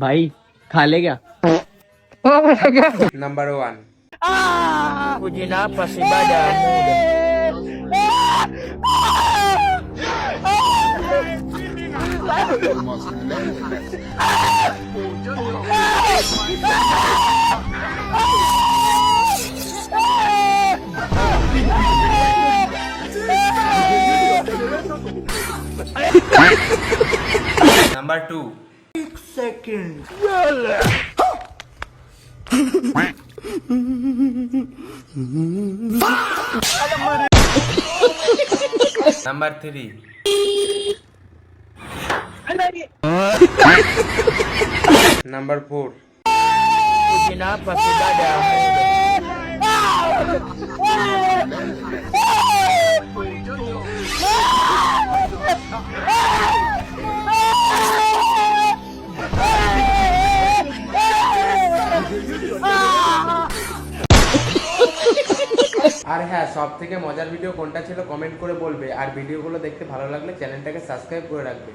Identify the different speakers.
Speaker 1: भाई खा ले क्या?
Speaker 2: Number 1.
Speaker 3: Kujinapa si baada ya muda.
Speaker 2: Number 2. Number 3. Number 4.
Speaker 3: Kujinapa si baada ya muda.
Speaker 2: আর হ্যাঁ, সব থেকে মজার ভিডিও কোনটা ছিল কমেন্ট করে বলবে, আর ভিডিওগুলো দেখতে ভালো লাগলে চ্যানেলটাকে সাবস্ক্রাইব করে রাখবে।